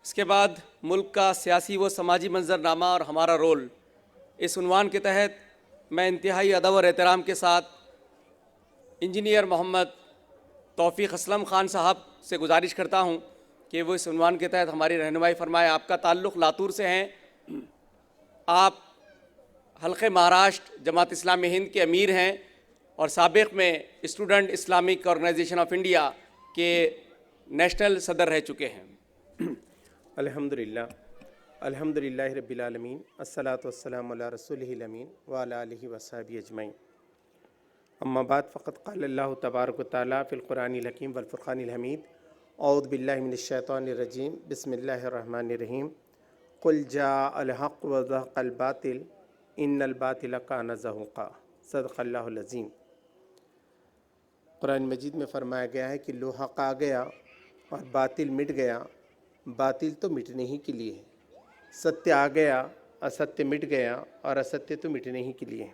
اس کے بعد ملک کا سیاسی و سماجی منظرنامہ اور ہمارا رول، اس عنوان کے تحت میں انتہائی ادب اور احترام کے ساتھ انجینئر محمد توفیق اسلم خان صاحب سے گزارش کرتا ہوں کہ وہ اس عنوان کے تحت ہماری رہنمائی فرمائے۔ آپ کا تعلق لاتور سے ہیں، آپ حلقہ مہاراشٹر جماعت اسلامی ہند کے امیر ہیں اور سابق میں student Islamic organisation of India کے نیشنل صدر رہ چکے ہیں۔ الحمدللہ رب العالمین، الصلاۃ والسلام علی رسولہ الامین وعلی آلہ وصحبہ اجمعین۔ اما بعد فقد قال اللہ تبارک و تعالیٰ فی القرآن الحکیم والفرقان الحمید، اعوذ باللہ من الشیطان الرجیم، بسم اللہ الرحمن الرحیم۔ قل جاء الحق وزهق الباطل ان الباطل کان زہوقا، صدق اللہ العظیم۔ قرآن مجید میں فرمایا گیا ہے کہ لو حق آ گیا اور باطل مٹ گیا۔ باطل تو مٹنے ہی کے لیے ہے، ستیہ آ گیا، استیہ مٹ گیا اور استیہ تو مٹنے ہی کے لیے ہے۔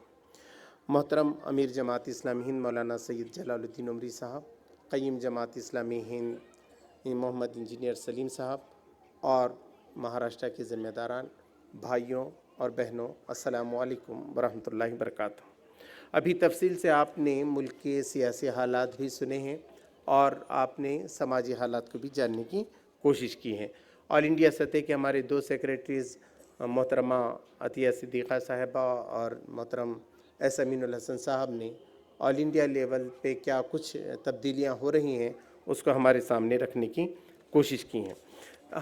محترم امیر جماعت اسلامی ہند مولانا سید جلال الدین عمری صاحب، قیم جماعت اسلامی ہند محمد انجینئر سلیم صاحب اور مہاراشٹر کے ذمہ داران، بھائیوں اور بہنوں، السلام علیکم ورحمۃ اللہ وبرکاتہ۔ ابھی تفصیل سے آپ نے ملک کے سیاسی حالات بھی سنے ہیں اور آپ نے سماجی حالات کو بھی جاننے کی کوشش کی ہے۔ آل انڈیا سطح کے ہمارے دو سیکریٹریز محترمہ عطیہ صدیقہ صاحبہ اور محترم ایس امین الحسن صاحب نے آل انڈیا لیول پہ کیا کچھ تبدیلیاں ہو رہی ہیں اس کو ہمارے سامنے رکھنے کی کوشش کی ہیں۔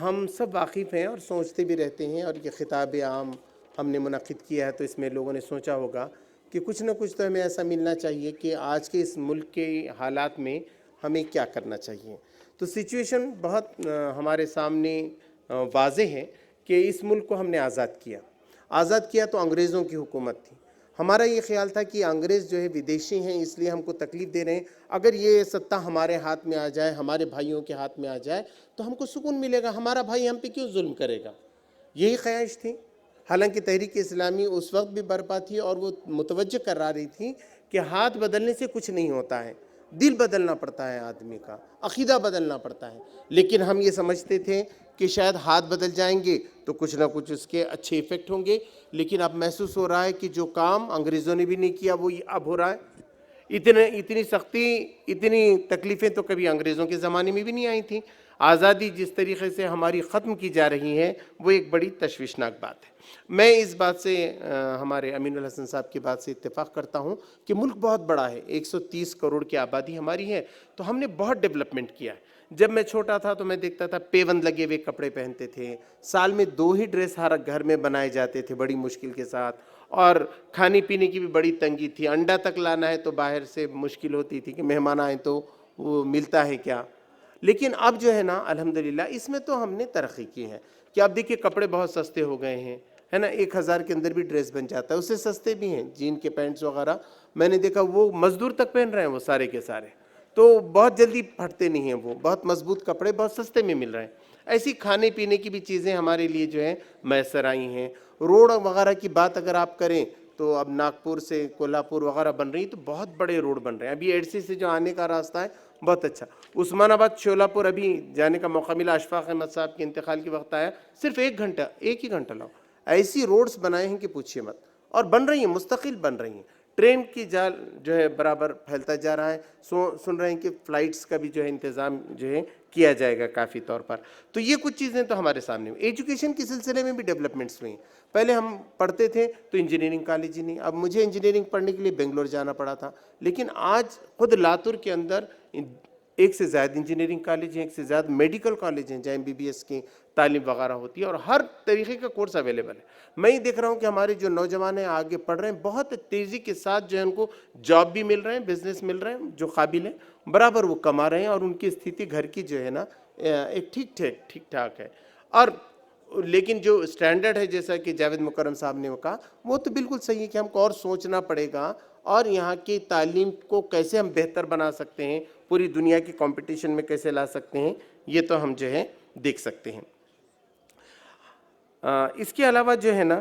ہم سب واقف ہیں اور سوچتے بھی رہتے ہیں، اور یہ خطاب عام ہم نے منعقد کیا ہے تو اس میں لوگوں نے سوچا ہوگا کہ کچھ نہ کچھ تو ہمیں ایسا ملنا چاہیے کہ آج کے اس ملک کے حالات میں ہمیں کیا کرنا چاہیے۔ تو سچویشن بہت ہمارے سامنے واضح ہے کہ اس ملک کو ہم نے آزاد کیا تو انگریزوں کی حکومت تھی۔ ہمارا یہ خیال تھا کہ انگریز جو ہے ودیشی ہیں، اس لیے ہم کو تکلیف دے رہے ہیں، اگر یہ سطح ہمارے ہاتھ میں آ جائے، ہمارے بھائیوں کے ہاتھ میں آ جائے تو ہم کو سکون ملے گا، ہمارا بھائی ہم پہ کیوں ظلم کرے گا، یہی خواہش تھی۔ حالانکہ تحریک اسلامی اس وقت بھی برپا تھی اور وہ متوجہ کرا رہی تھی کہ ہاتھ بدلنے سے کچھ نہیں ہوتا ہے، دل بدلنا پڑتا ہے، آدمی کا عقیدہ بدلنا پڑتا ہے۔ لیکن ہم یہ سمجھتے تھے کہ شاید ہاتھ بدل جائیں گے تو کچھ نہ کچھ اس کے اچھے ایفیکٹ ہوں گے، لیکن اب محسوس ہو رہا ہے کہ جو کام انگریزوں نے بھی نہیں کیا وہ اب ہو رہا ہے۔ اتنی سختی، اتنی تکلیفیں تو کبھی انگریزوں کے زمانے میں بھی نہیں آئی تھیں۔ آزادی جس طریقے سے ہماری ختم کی جا رہی ہے وہ ایک بڑی تشویشناک بات ہے۔ میں اس بات سے ہمارے امین الحسن صاحب کی بات سے اتفاق کرتا ہوں کہ ملک بہت بڑا ہے، 130 کروڑ کی آبادی ہماری ہے، تو ہم نے بہت ڈیولپمنٹ کیا ہے۔ جب میں چھوٹا تھا تو میں دیکھتا تھا پیوند لگے ہوئے کپڑے پہنتے تھے، سال میں 2 ہی ڈریس ہر گھر میں بنائے جاتے تھے بڑی مشکل کے ساتھ، اور کھانے پینے کی بھی بڑی تنگی تھی، انڈا تک لانا ہے تو باہر سے مشکل ہوتی تھی کہ مہمان آئیں تو وہ ملتا ہے کیا۔ لیکن اب جو ہے نا الحمدللہ اس میں تو ہم نے ترقی کی ہے کہ اب دیکھیے کپڑے بہت سستے ہو گئے ہیں، ہے نا، 1000 کے اندر بھی ڈریس بن جاتا ہے، اس سے سستے بھی ہیں۔ جین کے پینٹس وغیرہ میں نے دیکھا وہ مزدور تک پہن رہے ہیں، وہ سارے کے سارے، تو بہت جلدی پھٹتے نہیں ہیں، وہ بہت مضبوط کپڑے بہت سستے میں مل رہے ہیں۔ ایسی کھانے پینے کی بھی چیزیں ہمارے لیے جو ہے میسر آئی ہیں۔ روڈ وغیرہ کی بات اگر آپ کریں تو اب ناگپور سے کولہاپور وغیرہ بن رہی تو بہت بڑے روڈ بن رہے ہیں۔ ابھی ایڈسی سے جو آنے کا راستہ ہے بہت اچھا، عثمان آباد شولاپور ابھی جانے کا موقع ملا، اشفاق احمد صاحب کے انتقال کے وقت آیا، صرف ایک ہی گھنٹہ لاؤ۔ ایسی روڈز بنائے ہیں کہ پوچھیے مت، اور بن رہی ہیں، مستقل بن رہی ہیں۔ ٹرین کی جال جو ہے برابر پھیلتا جا رہا ہے، سن رہے ہیں کہ فلائٹس کا بھی جو ہے انتظام جو ہے کیا جائے گا کافی طور پر۔ تو یہ کچھ چیزیں تو ہمارے سامنے ہیں۔ ایجوکیشن کے سلسلے میں بھی ڈیولپمنٹس ہوئی ہیں۔ پہلے ہم پڑھتے تھے تو انجینئرنگ کالج ہی نہیں، اب مجھے انجینئرنگ پڑھنے کے لیے بنگلور جانا پڑا تھا، لیکن آج خود لاتور کے اندر 1 سے زائد انجینئرنگ کالج ہیں، 1 سے زیادہ میڈیکل کالج ہیں جہاں MBBS کی تعلیم وغیرہ ہوتی ہے، اور ہر طریقے کا کورس اویلیبل ہے۔ میں یہ دیکھ رہا ہوں کہ ہمارے جو نوجوان ہیں آگے پڑھ رہے ہیں، بہت تیزی کے ساتھ جو ہے ان کو جاب بھی مل رہے ہیں، بزنس مل رہے ہیں، جو قابل ہیں برابر وہ کما رہے ہیں، اور ان کی استھتی گھر کی جو ہے نا ایک ٹھیک ٹھاک ہے۔ اور لیکن جو اسٹینڈرڈ ہے جیسا کہ جاوید مکرم صاحب نے کہا وہ تو بالکل صحیح ہے کہ ہم کو اور سوچنا پڑے گا، اور یہاں کی تعلیم کو کیسے ہم بہتر بنا سکتے ہیں، پوری دنیا کی کمپٹیشن میں کیسے لا سکتے ہیں، یہ تو ہم جو ہے دیکھ سکتے ہیں۔ اس کے علاوہ جو ہے نا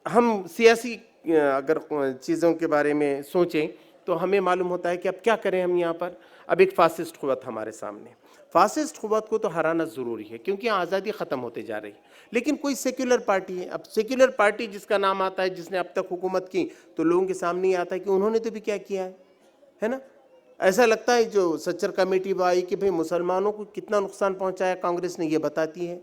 ہم سیاسی اگر چیزوں کے بارے میں سوچیں تو ہمیں معلوم ہوتا ہے کہ اب کیا کریں ہم یہاں پر۔ اب ایک فاسسٹ قوت ہمارے سامنے. فاسسٹ قوت کو تو ہرانا ضروری ہے کیونکہ یہاں آزادی ختم ہوتے جا رہی ہے. لیکن کوئی سیکولر پارٹی ہے, اب سیکولر پارٹی جس کا نام آتا ہے, جس نے اب تک حکومت کی, تو لوگوں کے سامنے یہ آتا ہے کہ انہوں نے تو بھی کیا کیا ہے نا. ایسا لگتا ہے جو سچر کمیٹی آئی کہ بھئی مسلمانوں کو کتنا نقصان پہنچایا کانگریس نے, یہ بتاتی ہے.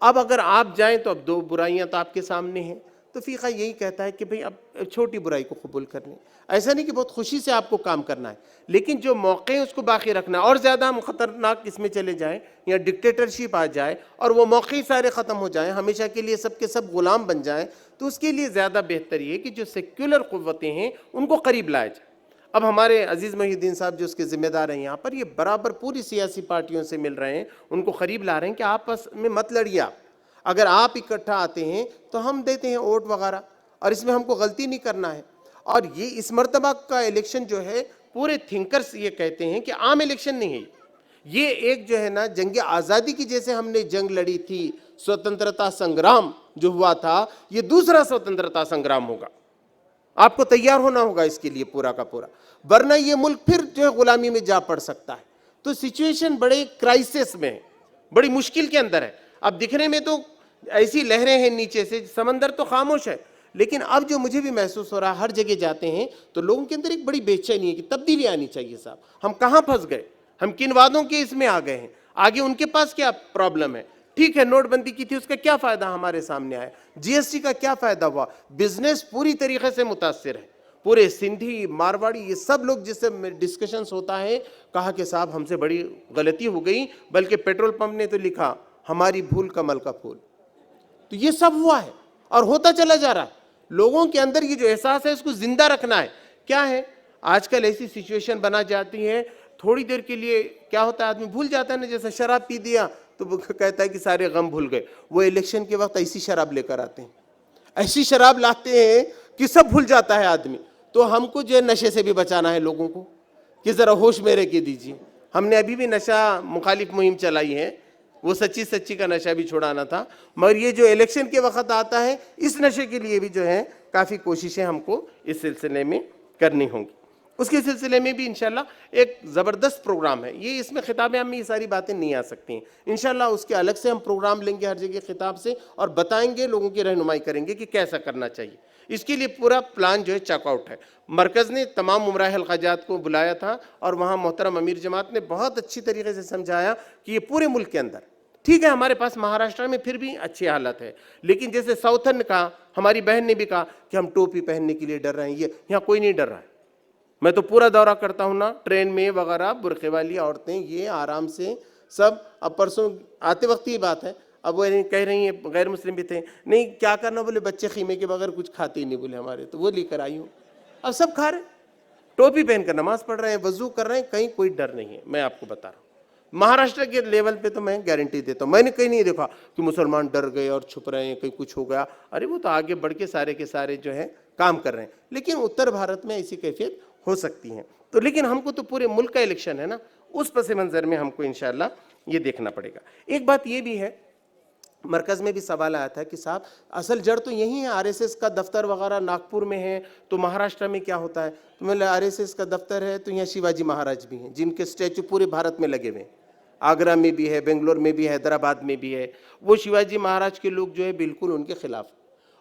اب اگر آپ جائیں تو اب دو برائیاں تو آپ کے سامنے ہیں, تو فقہ یہی کہتا ہے کہ بھئی اب چھوٹی برائی کو قبول کرنے. ایسا نہیں کہ بہت خوشی سے آپ کو کام کرنا ہے, لیکن جو موقع ہے اس کو باقی رکھنا ہے. اور زیادہ ہم خطرناک اس میں چلے جائیں یا ڈکٹیٹرشپ آ جائے اور وہ موقع سارے ختم ہو جائیں, ہمیشہ کے لیے سب کے سب غلام بن جائیں, تو اس کے لیے زیادہ بہتر یہ کہ جو سیکولر قوتیں ہیں ان کو قریب لایا جائے. اب ہمارے عزیز محی الدین صاحب جو اس کے ذمہ دار ہیں یہاں پر, یہ برابر پوری سیاسی پارٹیوں سے مل رہے ہیں, ان کو قریب لا رہے ہیں کہ آپس میں مت لڑیے. اگر آپ اکٹھا آتے ہیں تو ہم دیتے ہیں ووٹ وغیرہ, اور اس میں ہم کو غلطی نہیں کرنا ہے. اور یہ اس مرتبہ کا الیکشن جو ہے, پورے تھنکرز یہ کہتے ہیں کہ عام الیکشن نہیں ہے, یہ ایک جو ہے نا جنگ آزادی کی جیسے ہم نے جنگ لڑی تھی, سوتنترتا سنگرام جو ہوا تھا, یہ دوسرا سوتنترتا سنگرام ہوگا. آپ کو تیار ہونا ہوگا اس کے لیے پورا کا پورا, ورنہ یہ ملک پھر جو ہے غلامی میں جا پڑ سکتا ہے. تو سچویشن بڑے کرائسس میں ہے, بڑی مشکل کے اندر ہے. اب دکھنے میں تو ایسی لہریں ہیں نیچے سے, سمندر تو خاموش ہے, لیکن اب جو مجھے بھی محسوس ہو رہا ہے, ہر جگہ جاتے ہیں تو لوگوں کے اندر ایک بڑی بے چینی ہے کہ تبدیلی آنی چاہیے. صاحب ہم کہاں پھنس گئے, ہم کن وعدوں کے اس میں آ گئے ہیں, آگے ان کے پاس کیا پرابلم ہے. ٹھیک ہے, نوٹ بندی کی تھی, اس کا کیا فائدہ ہمارے سامنے آیا, جی ایس ٹی کا کیا فائدہ ہوا, بزنس پوری طریقے سے متاثر ہے. پورے سندھی, مارواڑی, یہ سب لوگ جس سے ڈسکشنز ہوتا ہے, کہا کہ صاحب ہم سے بڑی غلطی ہو گئی, بلکہ پیٹرول پمپ نے تو لکھا ہماری بھول کمل کا پھول. تو یہ سب ہوا ہے اور ہوتا چلا جا رہا ہے. لوگوں کے اندر یہ جو احساس ہے اس کو زندہ رکھنا ہے. کیا ہے آج کل ایسی سچویشن بنا جاتی ہے, تھوڑی دیر کے لیے کیا ہوتا ہے, آدمی بھول جاتا ہے نا, جیسے شراب پی دیا تو وہ کہتا ہے کہ سارے غم بھول گئے. وہ الیکشن کے وقت ایسی شراب لے کر آتے ہیں, ایسی شراب لاتے ہیں کہ سب بھول جاتا ہے آدمی. تو ہم کو جو ہے نشے سے بھی بچانا ہے لوگوں کو, کہ ذرا ہوش میں رہ کے دیجیے. ہم نے ابھی بھی نشہ مخالف مہم چلائی ہے, وہ سچی کا نشہ بھی چھڑانا تھا, مگر یہ جو الیکشن کے وقت آتا ہے اس نشے کے لیے بھی جو ہے کافی کوششیں ہم کو اس سلسلے میں کرنی ہوں گی. اس کے سلسلے میں بھی انشاءاللہ ایک زبردست پروگرام ہے. یہ اس میں خطاب عام میں یہ ساری باتیں نہیں آ سکتی ہیں. انشاءاللہ اس کے الگ سے ہم پروگرام لیں گے ہر جگہ خطاب سے, اور بتائیں گے, لوگوں کی رہنمائی کریں گے کہ کیسا کرنا چاہیے. اس کے لیے پورا پلان جو ہے چیک آؤٹ ہے. مرکز نے تمام عمرہ حلقہ جات کو بلایا تھا, اور وہاں محترم امیر جماعت نے بہت اچھی طریقے سے سمجھایا کہ یہ پورے ملک کے اندر ٹھیک ہے. ہمارے پاس مہاراشٹر میں پھر بھی اچھی حالت ہے, لیکن جیسے ساؤتھرن کہا, ہماری بہن نے بھی کہا کہ ہم ٹوپی پہننے کے لیے ڈر رہے ہیں, یہ یہاں کوئی نہیں ڈر رہا ہے. میں تو پورا دورہ کرتا ہوں نا ٹرین میں وغیرہ, برقعے والی عورتیں یہ آرام سے سب. اب پرسوں آتے وقت یہ بات ہے, اب وہ کہہ رہی ہیں غیر مسلم بھی تھے, نہیں کیا کرنا, بولے بچے خیمے کے بغیر کچھ کھاتے ہی نہیں بولے ہمارے, تو وہ لے کر آئی ہوں. اب سب کھا رہے ہیں, ٹوپی پہن کر نماز پڑھ رہے ہیں, وضو کر رہے ہیں, کہیں کوئی ڈر نہیں ہے. میں آپ کو بتا رہا ہوں مہاراشٹر کے لیول پہ تو میں گارنٹی دیتا ہوں, میں نے کہیں نہیں دیکھا کہ مسلمان ڈر گئے اور چھپ رہے ہیں, کہیں کچھ ہو گیا. ارے وہ تو آگے بڑھ کے سارے جو ہیں کام کر رہے ہیں. لیکن اتر بھارت میں ایسی کیفیت ہو سکتی ہیں. تو لیکن ہم کو تو پورے ملک کا الیکشن ہے نا, اس پس منظر میں ہم کو انشاءاللہ یہ دیکھنا پڑے گا. ایک بات یہ بھی ہے, مرکز میں بھی سوال آیا تھا کہ صاحب اصل جڑ تو یہی ہے, آر ایس ایس کا دفتر وغیرہ ناگپور میں ہے, تو مہاراشٹر میں کیا ہوتا ہے. تو میں آر ایس ایس کا دفتر ہے تو یہاں شیواجی مہاراج بھی ہیں, جن کے اسٹیچو پورے بھارت میں لگے ہوئے ہیں. آگرہ میں بھی ہے, بنگلور میں بھی ہے, حیدرآباد میں بھی ہے. وہ شیواجی مہاراج کے لوگ جو ہے بالکل ان کے خلاف.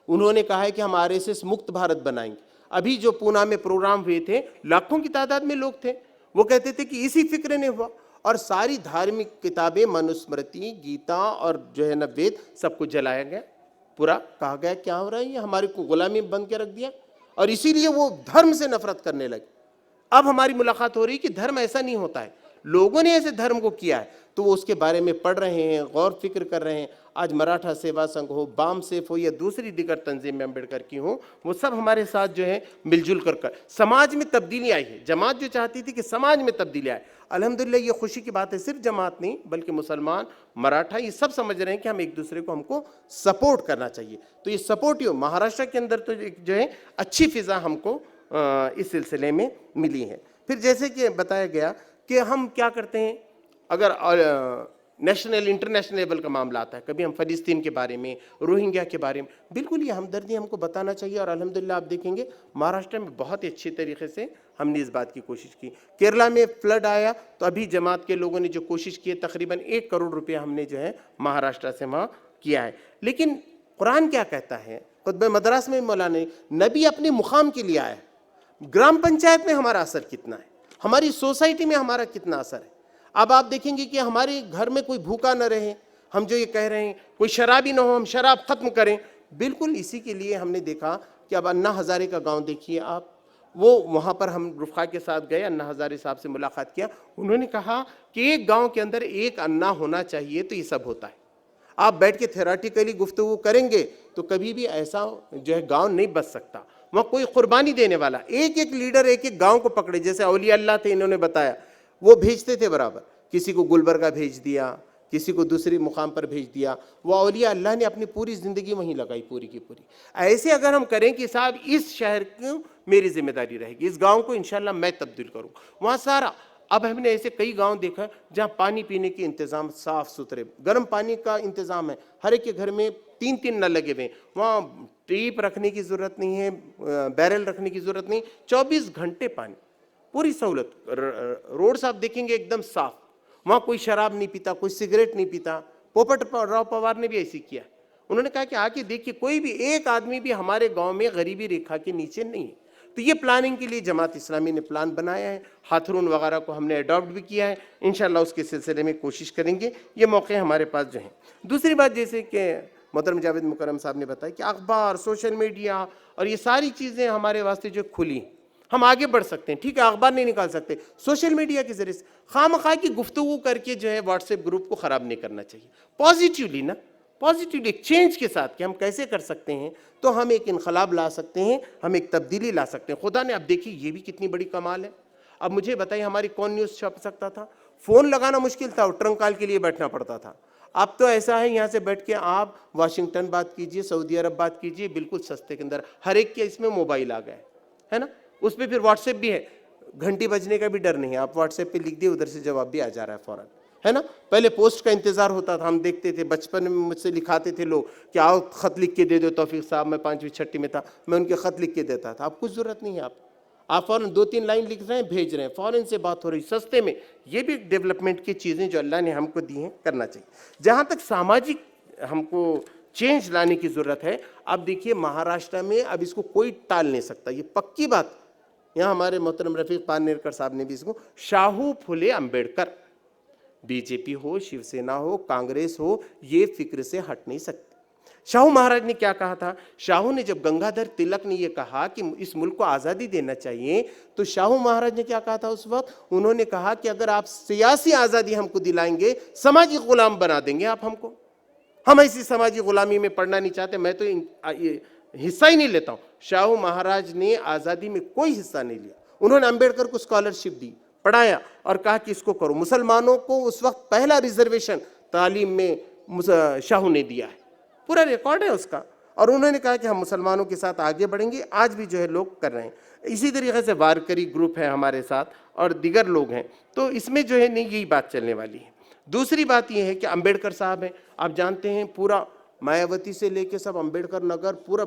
انہوں نے کہا ہے کہ ہم آر ایس ایس مکت بھارت بنائیں گے. ابھی جو پونا میں پروگرام ہوئے تھے, لاکھوں کی تعداد میں لوگ تھے, وہ کہتے تھے کہ اسی فکر نے ہوا, اور ساری دھارمک کتابیں منوسمرتی, گیتا اور جو ہے نا وید, سب کو جلایا گیا. پورا کہا گیا کیا ہو رہا ہے, یہ ہمارے کو غلامی بند کے رکھ دیا, اور اسی لیے وہ دھرم سے نفرت کرنے لگے. اب ہماری ملاقات ہو رہی کہ دھرم ایسا نہیں ہوتا ہے, لوگوں نے ایسے دھرم کو کیا ہے, تو وہ اس کے بارے میں پڑھ رہے ہیں, غور فکر کر رہے ہیں. آج مراٹھا سیوا سنگھ ہو, بام سیف ہو, یا دوسری دیگر تنظیم میں امبیڈکر کی ہوں, وہ سب ہمارے ساتھ جو ہے مل جل کر سماج میں تبدیلی آئی ہے. جماعت جو چاہتی تھی کہ سماج میں تبدیلی آئے, الحمدللہ یہ خوشی کی بات ہے. صرف جماعت نہیں بلکہ مسلمان, مراٹھا, یہ سب سمجھ رہے ہیں کہ ہم ایک دوسرے کو ہم کو سپورٹ کرنا چاہیے. تو یہ سپورٹیو مہاراشٹر کے اندر تو جو ہے اچھی فضا ہم کو اس سلسلے میں ملی ہے. پھر جیسے کہ بتایا گیا کہ ہم کیا کرتے ہیں, اگر نیشنل انٹرنیشنل لیول کا معاملہ آتا ہے، کبھی ہم فلسطین کے بارے میں، روہنگیا کے بارے میں، بالکل یہ ہمدردی ہم کو بتانا چاہیے. اور الحمدللہ آپ دیکھیں گے مہاراشٹر میں بہت ہی اچھی طریقے سے ہم نے اس بات کی کوشش کی. کیرلا میں فلڈ آیا تو ابھی جماعت کے لوگوں نے جو کوشش کی ہے تقریباً 1 کروڑ روپیہ ہم نے جو ہے مہاراشٹر سے وہاں کیا ہے. لیکن قرآن کیا کہتا ہے؟ خطبہ مدراس میں مولانا نبی اپنے مقام کے لیے آیا. گرام پنچایت میں ہمارا اثر کتنا ہے، ہماری سوسائٹی میں ہمارا کتنا اثر ہے. اب آپ دیکھیں گے کہ ہمارے گھر میں کوئی بھوکا نہ رہے، ہم جو یہ کہہ رہے ہیں کوئی شرابی نہ ہو، ہم شراب ختم کریں. بالکل اسی کے لیے ہم نے دیکھا کہ اب انا ہزارے کا گاؤں دیکھیے آپ، وہ وہاں پر ہم رفقا کے ساتھ گئے، انا ہزارے صاحب سے ملاقات کیا. انہوں نے کہا کہ ایک گاؤں کے اندر ایک انا ہونا چاہیے تو یہ سب ہوتا ہے. آپ بیٹھ کے تھیراٹیکلی گفتگو کریں گے تو کبھی بھی ایسا جو ہے گاؤں نہیں بچ سکتا. وہاں کوئی قربانی دینے والا، ایک ایک لیڈر ایک ایک گاؤں کو پکڑے، جیسے اولیاء اللہ تھے انہوں نے بتایا، وہ بھیجتے تھے برابر. کسی کو گلبرگہ بھیج دیا، کسی کو دوسری مقام پر بھیج دیا. وہ اولیاء اللہ نے اپنی پوری زندگی وہیں لگائی، پوری کی پوری. ایسے اگر ہم کریں کہ صاحب اس شہر کو میری ذمہ داری رہے گی، اس گاؤں کو انشاءاللہ میں تبدیل کروں، وہاں سارا. اب ہم نے ایسے کئی گاؤں دیکھا جہاں پانی پینے کے انتظام صاف ستھرے، گرم پانی کا انتظام ہے، ہر ایک کے گھر میں 3 نل لگے ہوئے. وہاں ٹیپ رکھنے کی ضرورت نہیں ہے، بیرل رکھنے کی ضرورت نہیں، 24 گھنٹے پانی، پوری سہولت. روڈ آپ دیکھیں گے ایک دم صاف، وہاں کوئی شراب نہیں پیتا، کوئی سگریٹ نہیں پیتا. پوپٹ راؤ پوار نے بھی ایسی کیا. انہوں نے کہا کہ آ کے دیکھیے کوئی بھی ایک آدمی بھی ہمارے گاؤں میں غریبی ریکھا کے نیچے نہیں ہے. تو یہ پلاننگ کے لیے جماعت اسلامی نے پلان بنایا ہے. ہاتھرون وغیرہ کو ہم نے اڈاپٹ بھی کیا ہے، انشاءاللہ اس کے سلسلے میں کوشش کریں گے. یہ موقع ہمارے پاس جو ہیں. دوسری بات جیسے کہ محترم جاوید مکرم صاحب نے بتایا کہ اخبار، سوشل میڈیا اور یہ ساری چیزیں ہمارے واسطے جو کھلی ہیں، ہم آگے بڑھ سکتے ہیں. ٹھیک ہے اخبار نہیں نکال سکتے، سوشل میڈیا کے ذریعے سے خواہ کی گفتگو کر کے جو ہے واٹس ایپ گروپ کو خراب نہیں کرنا چاہیے. پازیٹیولی نا، پازیٹیولی ایک چینج کے ساتھ کہ ہم کیسے کر سکتے ہیں تو ہم ایک انقلاب لا سکتے ہیں، ہم ایک تبدیلی لا سکتے ہیں. خدا نے اب دیکھیے یہ بھی کتنی بڑی کمال ہے. اب مجھے بتائیے ہماری کون نیوز چھپ سکتا تھا؟ فون لگانا مشکل تھا اور ٹرنک کال کے لیے بیٹھنا پڑتا تھا. اب تو ایسا ہے یہاں سے بیٹھ کے آپ واشنگٹن بات کیجئے، سعودی عرب بات کیجئے، بالکل سستے کے اندر. ہر ایک کے اس میں موبائل آ گئے ہے نا، اس پہ پھر واٹس ایپ بھی ہے، گھنٹی بجنے کا بھی ڈر نہیں ہے. آپ واٹس ایپ پہ لکھ دیے، ادھر سے جواب بھی آ جا رہا ہے فوراً، ہے نا. پہلے پوسٹ کا انتظار ہوتا تھا، ہم دیکھتے تھے بچپن میں مجھ سے لکھاتے تھے لوگ کہ آؤ خط لکھ کے دے دو توفیق صاحب. میں 5ویں 6ٹی میں تھا، میں ان کے خط لکھ کے دیتا تھا. اب کچھ ضرورت نہیں ہے، آپ فوراً 2-3 لائن لکھ رہے ہیں بھیج رہے ہیں، فوراً سے بات ہو رہی سستے میں. یہ بھی ڈیولپمنٹ کی چیزیں جو اللہ نے ہم کو دی ہیں کرنا چاہیے. جہاں تک ساماجک ہم کو چینج لانے کی ضرورت ہے، اب دیکھیے مہاراشٹر میں اب اس کو کوئی ٹال نہیں سکتا، یہ پکی بات. یہاں ہمارے محترم رفیق پانیرکر صاحب نے بھی اس کو شاہو پھولے امبیڈکر، بی جے پی ہو، شیو سینا ہو، کانگریس ہو، یہ فکر سے ہٹ نہیں سکتے. شاہو مہاراج نے کیا کہا تھا؟ شاہو نے جب گنگادھر تلک نے یہ کہا کہ اس ملک کو آزادی دینا چاہیے تو شاہو مہاراج نے کیا کہا تھا اس وقت؟ انہوں نے کہا کہ اگر آپ سیاسی آزادی ہم کو دلائیں گے، سماجی غلام بنا دیں گے آپ ہم کو. ہم ایسی سماجی غلامی میں پڑنا نہیں چاہتے، میں تو حصہ ہی نہیں لیتا ہوں. شاہو مہاراج نے آزادی میں کوئی حصہ نہیں لیا. انہوں نے امبیڈکر کو اسکالرشپ دی، پڑھایا اور کہا کہ اس کو کرو. مسلمانوں کو اس وقت پہلا ریزرویشن تعلیم میں شاہو نے دیا ہے، پورا ریکارڈ ہے اس کا. اور انہوں نے کہا کہ ہم مسلمانوں کے ساتھ آگے بڑھیں گے. آج بھی جو ہے لوگ کر رہے ہیں. اسی طریقے سے وارکری گروپ ہے ہمارے ساتھ اور دیگر لوگ ہیں. تو اس میں جو ہے نہیں یہی بات چلنے والی ہے. دوسری بات یہ ہے کہ امبیڈکر صاحب ہیں، آپ جانتے ہیں پورا مایاوتی سے لے کے سب امبیڈکر نگر، پورا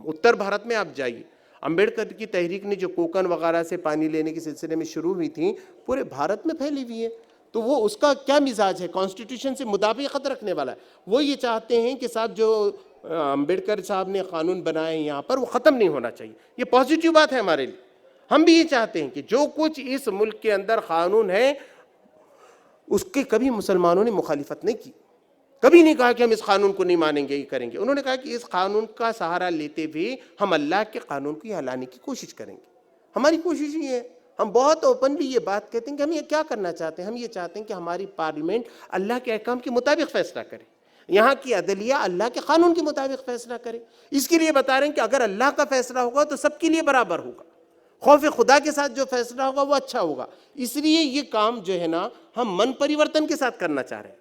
اتر بھارت میں آپ جائیے. امبیڈکر کی تحریک نے جو کوکن وغیرہ سے پانی لینے کے سلسلے میں شروع ہوئی تھی، پورے بھارت میں پھیلی ہوئی ہے. تو وہ اس کا کیا مزاج ہے؟ کانسٹیٹیوشن سے مطابقت رکھنے والا ہے. وہ یہ چاہتے ہیں کہ صاحب جو امبیڈکر صاحب نے قانون بنائے یہاں پر وہ ختم نہیں ہونا چاہیے. یہ پازیٹیو بات ہے ہمارے لیے. ہم بھی یہ چاہتے ہیں کہ جو کچھ اس ملک کے اندر قانون ہے اس کے کبھی مسلمانوں نے مخالفت نہیں کی، کبھی نہیں کہا کہ ہم اس قانون کو نہیں مانیں گے، یہ کریں گے. انہوں نے کہا کہ اس قانون کا سہارا لیتے ہوئے ہم اللہ کے قانون کو یہ لانے کی کوشش کریں گے. ہماری کوشش یہ ہے. ہم بہت اوپنلی یہ بات کہتے ہیں کہ ہم یہ کیا کرنا چاہتے ہیں. ہم یہ چاہتے ہیں کہ ہماری پارلیمنٹ اللہ کے احکام کے مطابق فیصلہ کرے، یہاں کی عدلیہ اللہ کے قانون کے مطابق فیصلہ کرے. اس کے لیے بتا رہے ہیں کہ اگر اللہ کا فیصلہ ہوگا تو سب کے لیے برابر ہوگا. خوف خدا کے ساتھ جو فیصلہ ہوگا وہ اچھا ہوگا. اس لیے یہ کام جو ہے نا ہم من پریورتن کے ساتھ کرنا چاہ رہے ہیں.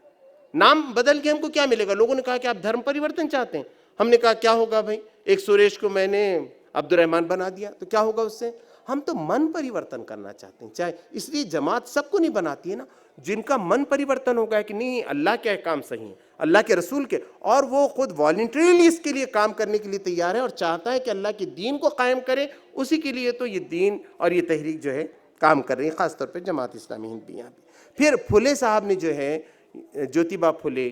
نام بدل کے ہم کو کیا ملے گا؟ لوگوں نے کہا کہ آپ دھرم پریورتن چاہتے ہیں. ہم نے کہا کیا ہوگا بھائی؟ ایک سریش کو میں نے عبد الرحمن بنا دیا تو کیا ہوگا اس سے؟ ہم تو من پریورتن کرنا چاہتے ہیں. چاہے اس لیے جماعت سب کو نہیں بناتی ہے نا, جن کا من پریورتن ہوگا ہے کہ نہیں اللہ کے احکام صحیح ہیں, اللہ کے رسول کے, اور وہ خود والنٹریلی اس کے لیے کام کرنے کے لیے تیار ہے اور چاہتا ہے کہ اللہ کے دین کو قائم کرے, اسی کے لیے تو یہ دین اور یہ تحریک جو ہے کام کر رہی ہے, خاص طور پہ جماعت اسلامی ہند بھی یہاں بھی. پھر پھلے صاحب نے جو ہے, جوتیبا پھلے,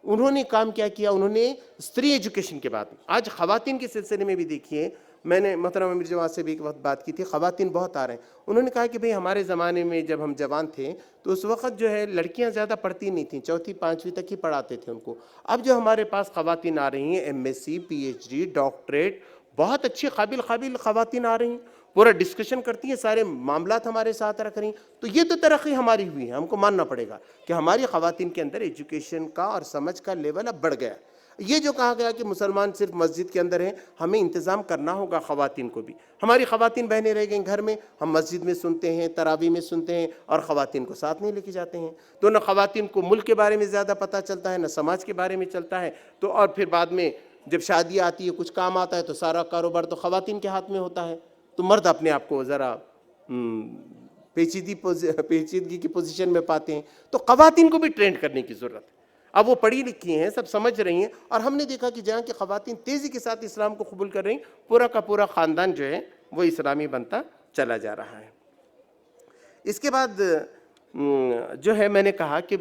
انہوں نے کام کیا کیا, انہوں نے استری ایجوکیشن کے بعد آج خواتین کے سلسلے میں بھی دیکھیے, میں نے محترمہ امیر جماعت سے بھی ایک وقت بات کی تھی, خواتین بہت آ رہے ہیں. انہوں نے کہا کہ بھئی ہمارے زمانے میں جب ہم جوان تھے تو اس وقت جو ہے لڑکیاں زیادہ پڑھتی نہیں تھیں, چوتھی پانچویں تک ہی پڑھاتے تھے ان کو. اب جو ہمارے پاس خواتین آ رہی ہیں, M S C, P H D, doctorate, بہت اچھی قابل خواتین آ رہی ہیں, پورا ڈسکشن کرتی ہیں, سارے معاملات ہمارے ساتھ رکھ رہی ہیں. تو یہ تو ترقی ہماری ہوئی ہے, ہم کو ماننا پڑے گا کہ ہماری خواتین کے اندر ایجوکیشن کا اور سمجھ کا لیول اب بڑھ گیا. یہ جو کہا گیا کہ مسلمان صرف مسجد کے اندر ہیں, ہمیں انتظام کرنا ہوگا خواتین کو بھی. ہماری خواتین بہنیں رہ گئیں گھر میں, ہم مسجد میں سنتے ہیں, تراویح میں سنتے ہیں, اور خواتین کو ساتھ نہیں لے کے جاتے ہیں. تو نہ خواتین کو ملک کے بارے میں زیادہ پتہ چلتا ہے, نہ سماج کے بارے میں چلتا ہے. تو اور پھر بعد میں جب شادی آتی ہے, کچھ کام آتا ہے, تو سارا کاروبار تو خواتین کے ہاتھ میں ہوتا ہے. تو مرد اپنے آپ کو ذرا پیچیدگی کی پوزیشن میں پاتے ہیں. تو خواتین کو بھی ٹرینڈ کرنے کی ضرورت ہے. اب وہ پڑھی لکھی ہیں, سب سمجھ رہی ہیں, اور ہم نے دیکھا کہ جہاں کی خواتین تیزی کے ساتھ اسلام کو قبول کر رہی ہیں, پورا کا پورا خاندان جو ہے وہ اسلامی بنتا چلا جا رہا ہے. اس کے بعد جو ہے میں نے کہا کہ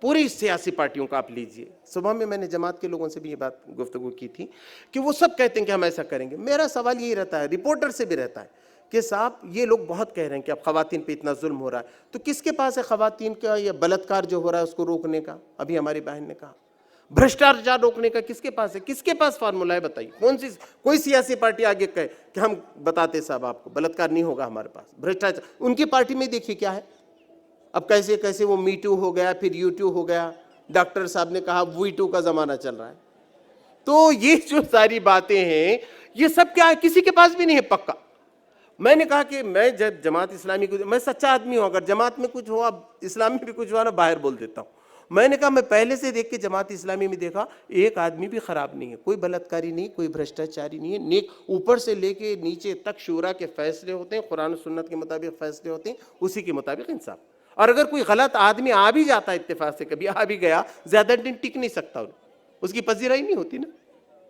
پوری سیاسی پارٹیوں کا آپ لیجئے. صبح میں نے جماعت کے لوگوں سے بھی یہ بات گفتگو کی تھی کہ وہ سب کہتے ہیں کہ ہم ایسا کریں گے. میرا سوال یہی رہتا ہے, رپورٹر سے بھی رہتا ہے, کہ صاحب یہ لوگ بہت کہہ رہے ہیں کہ اب خواتین پہ اتنا ظلم ہو رہا ہے, تو کس کے پاس ہے خواتین کا یا بلاತ್ಕಾರ جو ہو رہا ہے اس کو روکنے کا؟ ابھی ہماری بہن نے کہا بھرشٹاچار روکنے کا کس کے پاس ہے, کس کے پاس فارمولہ ہے بتائیے. کوئی سیاسی پارٹی آگے کہے کہ ہم بتاتے صاحب آپ کو بلاತ್ಕಾರ نہیں ہوگا ہمارے پاس, بھرشٹاچار. ان کی پارٹی میں دیکھیے کیا ہے. اب کیسے کیسے وہ می ٹو ہو گیا, پھر یو ٹو ہو گیا, ڈاکٹر صاحب نے کہا وی ٹو کا زمانہ چل رہا ہے. تو یہ جو ساری باتیں ہیں یہ سب کیا ہے, کسی کے پاس بھی نہیں ہے پکا. میں نے کہا کہ میں جب جماعت اسلامی کو, میں سچا آدمی ہوں, اگر جماعت میں کچھ ہوا, اسلام میں بھی کچھ ہوا نا, باہر بول دیتا ہوں. میں نے کہا میں پہلے سے دیکھ کے جماعت اسلامی میں دیکھا ایک آدمی بھی خراب نہیں ہے, کوئی بلاತ್ಕಾری نہیں, کوئی بھرشٹاچاری نہیں ہے, نیک اوپر سے لے کے نیچے تک شورا کے فیصلے ہوتے ہیں, قرآن و سنت کے مطابق فیصلے ہوتے ہیں, اسی کے مطابق انصاف. اور اگر کوئی غلط آدمی آ بھی جاتا ہے, اتفاق سے کبھی آ بھی گیا, زیادہ دن ٹک نہیں سکتا, اس کی پذیرائی نہیں ہوتی نا,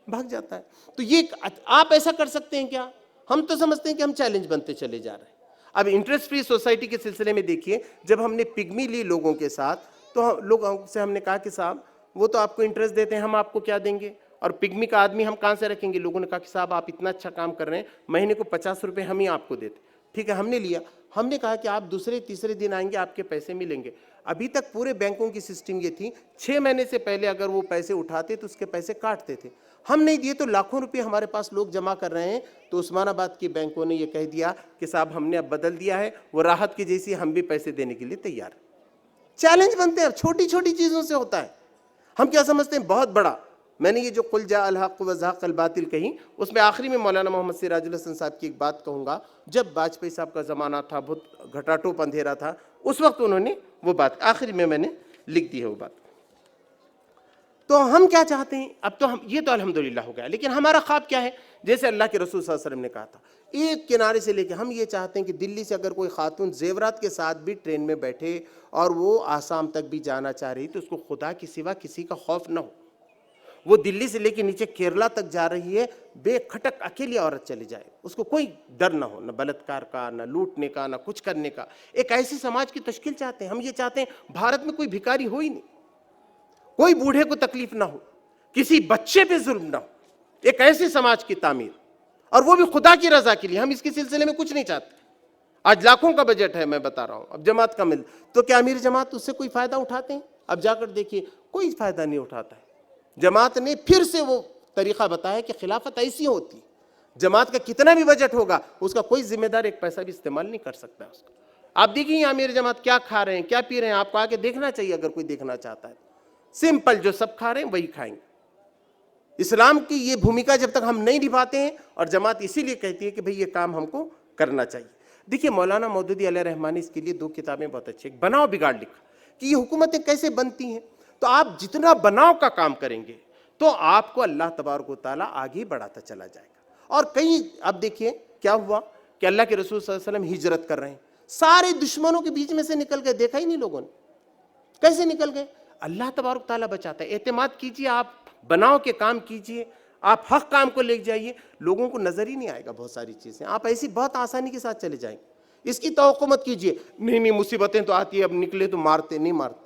بھاگ جاتا ہے. تو یہ آپ ایسا کر سکتے ہیں کیا؟ ہم تو سمجھتے ہیں کہ ہم چیلنج بنتے چلے جا رہے ہیں. اب انٹرسٹ فری سوسائٹی کے سلسلے میں دیکھیے, جب ہم نے پگمی لی لوگوں کے ساتھ, تو لوگوں سے ہم نے کہا کہ صاحب وہ تو آپ کو انٹرسٹ دیتے ہیں, ہم آپ کو کیا دیں گے, اور پگمی کا آدمی ہم کہاں سے رکھیں گے. لوگوں نے کہا کہ صاحب آپ اتنا اچھا کام کر رہے ہیں, مہینے کو 50 روپے ہم ہی آپ کو دیتے. ٹھیک ہے, ہم نے لیا. ہم نے کہا کہ آپ دوسرے تیسرے دن آئیں گے, آپ کے پیسے ملیں گے. ابھی تک پورے بینکوں کی سسٹم یہ تھی, 6 مہینے سے پہلے اگر وہ پیسے اٹھاتے تو اس کے پیسے کاٹتے تھے. ہم نہیں دیے تو لاکھوں روپے ہمارے پاس لوگ جمع کر رہے ہیں. تو عثمان آباد کی بینکوں نے یہ کہہ دیا کہ صاحب ہم نے اب بدل دیا ہے, وہ راحت کی جیسی, ہم بھی پیسے دینے کے لیے تیار. چیلنج بنتے ہیں, چھوٹی چھوٹی چیزوں سے ہوتا ہے. ہم کیا سمجھتے ہیں بہت بڑا. میں نے یہ جو قل جاء الحق وزهق الباطل کہیں, اس میں آخری میں مولانا محمد سراج الحسن صاحب کی ایک بات کہوں گا. جب واجپئی صاحب کا زمانہ تھا, بہت گھٹاٹوپ اندھیرا تھا, اس وقت انہوں نے وہ بات آخری میں نے لکھ دی ہے وہ بات. تو ہم کیا چاہتے ہیں, اب تو ہم یہ تو الحمدللہ ہو گیا, لیکن ہمارا خواب کیا ہے, جیسے اللہ کے رسول صلی اللہ علیہ وسلم نے کہا تھا, ایک کنارے سے لے کے ہم یہ چاہتے ہیں کہ دلی سے اگر کوئی خاتون زیورات کے ساتھ بھی ٹرین میں بیٹھے اور وہ آسام تک بھی جانا چاہ رہی, تو اس کو خدا کے سوا کسی کا خوف نہ ہو. وہ دلی سے لے کے نیچے کیرلا تک جا رہی ہے, بے کھٹک اکیلی عورت چلی جائے, اس کو کوئی ڈر نہ ہو, نہ بلاತ್ಕಾರ کا, نہ لوٹنے کا, نہ کچھ کرنے کا. ایک ایسی سماج کی تشکیل چاہتے ہیں. ہم یہ چاہتے ہیں بھارت میں کوئی بھکاری ہو ہی نہیں, کوئی بوڑھے کو تکلیف نہ ہو, کسی بچے پہ ظلم نہ ہو. ایک ایسے سماج کی تعمیر, اور وہ بھی خدا کی رضا کے لیے. ہم اس کے سلسلے میں کچھ نہیں چاہتے. آج لاکھوں کا بجٹ ہے, میں بتا رہا ہوں, اب جماعت کا مل, تو کیا امیر جماعت اس سے کوئی فائدہ اٹھاتے ہیں؟ اب جا کر دیکھیے, کوئی فائدہ نہیں اٹھاتا ہے. جماعت نے پھر سے وہ طریقہ بتایا کہ خلافت ایسی ہوتی. جماعت کا کتنا بھی بجٹ ہوگا, اس کا کوئی ذمہ دار ایک پیسہ بھی استعمال نہیں کر سکتا اس کا. آپ دیکھیں امیر جماعت کیا کھا رہے ہیں, کیا پی رہے ہیں, آپ کو آ کے دیکھنا چاہیے اگر کوئی دیکھنا چاہتا ہے. سمپل, جو سب کھا رہے ہیں وہی کھائیں گے. اسلام کی یہ بھومکا جب تک ہم نہیں نبھاتے ہیں, اور جماعت اسی لیے کہتی ہے کہ بھئی یہ کام ہم کو کرنا چاہیے. دیکھیے مولانا مودودی علیہ رحمٰن نے اس کے لیے 2 کتابیں بہت اچھی, ایک بناؤ بگاڑ لکھا کہ یہ حکومتیں کیسے بنتی ہیں. تو آپ جتنا بناؤ کا کام کریں گے تو آپ کو اللہ تبارک و تعالیٰ آگے بڑھاتا چلا جائے گا. اور کئی, اب دیکھیے کیا ہوا کہ اللہ کے رسول صلی اللہ علیہ وسلم ہجرت کر رہے ہیں، سارے دشمنوں کے بیچ میں سے نکل گئے، دیکھا ہی نہیں لوگوں نے کیسے نکل گئے۔ اللہ تبارک تعالیٰ بچاتا ہے۔ اعتماد کیجئے، آپ بناؤ کے کام کیجئے، آپ حق کام کو لے جائیے، لوگوں کو نظر ہی نہیں آئے گا بہت ساری چیزیں، آپ ایسی بہت آسانی کے ساتھ چلے جائیں گے۔ اس کی توقع مت کیجئے، نہیں مصیبتیں تو آتی ہیں، اب نکلے تو مارتے نہیں مارتے۔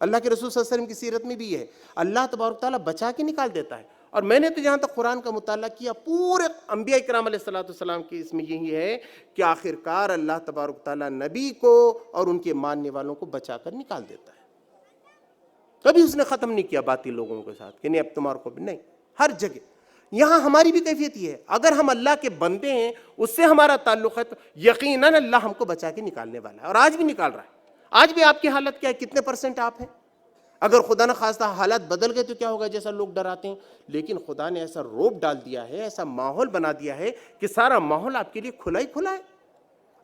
اللہ کے رسول صلی اللہ علیہ وسلم کی سیرت میں بھی یہ ہے، اللہ تبارک تعالیٰ بچا کے نکال دیتا ہے۔ اور میں نے تو جہاں تک قرآن کا مطالعہ کیا، پورے انبیاء کرام علیہ السلام کی اس میں یہی ہے کہ آخرکار اللہ تبارک تعالیٰ نبی کو اور ان کے ماننے والوں کو بچا کر نکال دیتا ہے۔ کبھی اس نے ختم نہیں کیا باطل لوگوں کے ساتھ کہ نہیں اب تمہارے کو بھی نہیں، ہر جگہ۔ یہاں ہماری بھی کیفیت یہ ہے، اگر ہم اللہ کے بندے ہیں، اس سے ہمارا تعلق ہے، تو یقیناً اللہ ہم کو بچا کے نکالنے والا ہے، اور آج بھی نکال رہا ہے۔ آج بھی آپ کی حالت کیا ہے، کتنے پرسنٹ آپ ہیں؟ اگر خدا نہ خواستہ حالات بدل گئے تو کیا ہوگا، جیسا لوگ ڈراتے ہیں، لیکن خدا نے ایسا روب ڈال دیا ہے، ایسا ماحول بنا دیا ہے کہ سارا ماحول آپ کے لیے کھلا ہی کھلا ہے۔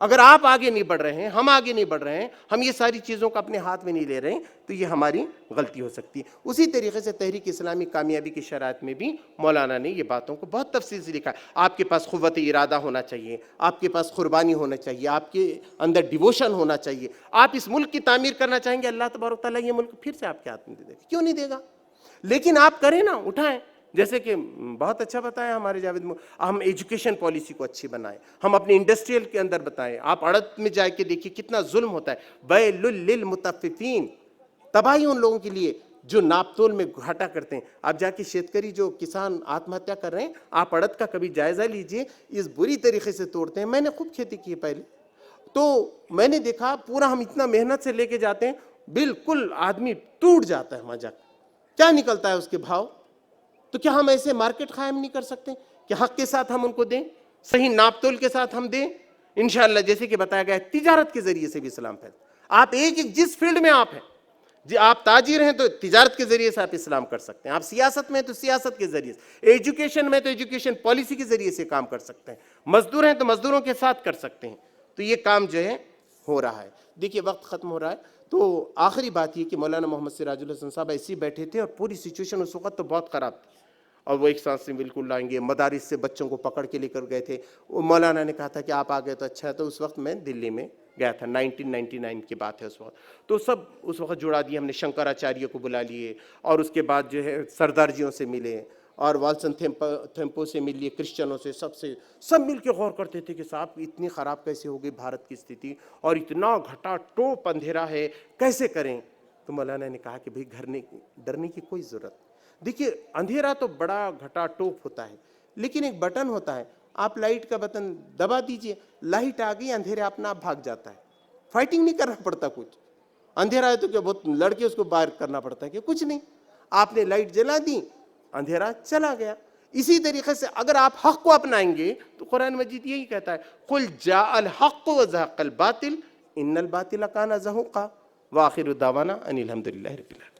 اگر آپ آگے نہیں بڑھ رہے ہیں، ہم آگے نہیں بڑھ رہے ہیں، ہم یہ ساری چیزوں کو اپنے ہاتھ میں نہیں لے رہے ہیں، تو یہ ہماری غلطی ہو سکتی ہے۔ اسی طریقے سے تحریک اسلامی کامیابی کی شرائط میں بھی مولانا نے یہ باتوں کو بہت تفصیل سے لکھا ہے۔ آپ کے پاس قوت ارادہ ہونا چاہیے، آپ کے پاس قربانی ہونا چاہیے، آپ کے اندر ڈیووشن ہونا چاہیے۔ آپ اس ملک کی تعمیر کرنا چاہیں گے، اللہ تبارک تعالیٰ یہ ملک پھر سے آپ کے ہاتھ میں دے دے گا، کیوں نہیں دے گا؟ لیکن آپ کریں نا، اٹھائیں۔ جیسے کہ بہت اچھا بتایا ہمارے جاوید، ہم ایجوکیشن پالیسی کو اچھی بنائیں، ہم اپنے انڈسٹریل کے اندر بتائیں۔ آپ اڑت میں جا کے دیکھیے کتنا ظلم ہوتا ہے، ویل للمطففین، تباہی ان لوگوں کے لیے جو ناپ تول میں گھاٹا کرتے ہیں۔ آپ جا کے شیتکری جو کسان آتم ہتیا کر رہے ہیں، آپ اڑد کا کبھی جائزہ لیجئے، اس بری طریقے سے توڑتے ہیں۔ میں نے خوب کھیتی کی ہے پہلے، تو میں نے دیکھا پورا ہم اتنا محنت سے لے کے جاتے ہیں، بالکل آدمی ٹوٹ جاتا ہے وہاں جا کے۔ کیا نکلتا ہے اس کے بھاؤ؟ تو کیا ہم ایسے مارکیٹ قائم نہیں کر سکتے کہ حق کے ساتھ ہم ان کو دیں، صحیح ناپ تول کے ساتھ ہم دیں؟ انشاءاللہ جیسے کہ بتایا گیا ہے، تجارت کے ذریعے سے بھی اسلام پھیلتا ہے۔ آپ ایک جس فیلڈ میں آپ ہیں، جی آپ تاجر ہیں تو تجارت کے ذریعے سے آپ اسلام کر سکتے ہیں، آپ سیاست میں تو سیاست کے ذریعے سے، ایجوکیشن میں تو ایجوکیشن پالیسی کے ذریعے سے کام کر سکتے ہیں، مزدور ہیں تو مزدوروں کے ساتھ کر سکتے ہیں۔ تو یہ کام جو ہے ہو رہا ہے۔ دیکھیے وقت ختم ہو رہا ہے، تو آخری بات یہ کہ مولانا محمد سراج الحسن صاحب ایسے ہی بیٹھے تھے، اور پوری سچویشن اس وقت تو بہت خراب تھی، اور وہ ایک سانس سے بالکل لائیں گے، مدارس سے بچوں کو پکڑ کے لے کر گئے تھے۔ مولانا نے کہا تھا کہ آپ آ گئے تو اچھا ہے، تو اس وقت میں دلی میں گیا تھا، 1999 کی بات ہے اس وقت، تو سب اس وقت جڑا دیے ہم نے، شنکراچاریہ کو بلا لیے، اور اس کے بعد جو ہے سردار جیوں سے ملے، اور والسن تھیمپو سے مل لیے، کرسچنوں سے، سب مل کے غور کرتے تھے کہ صاحب اتنی خراب کیسے ہوگی بھارت کی استھتی، اور اتنا گھٹا ٹوپ اندھیرا ہے، کیسے کریں؟ تو مولانا نے کہا کہ بھئی ڈرنے کی کوئی ضرورت۔ دیکھیے اندھیرا تو بڑا گھٹا ٹوپ ہوتا ہے، لیکن ایک بٹن ہوتا ہے، آپ لائٹ کا بٹن دبا دیجئے، لائٹ آ گئی، اندھیرا اپنا آپ بھاگ جاتا ہے، فائٹنگ نہیں کرنا پڑتا کچھ۔ اندھیرا ہے تو کیا بہت لڑکے اس کو باہر کرنا پڑتا ہے کہ کچھ نہیں، آپ نے لائٹ جلا دی، اندھیرا چلا گیا۔ اسی طریقے سے اگر آپ حق کو اپنائیں گے تو قرآن مجید یہی کہتا ہے، قل جاء الحق وزهق الباطل ان الباطل کان زہوقا، وآخر دعوانا ان الحمد للہ رب العالمین۔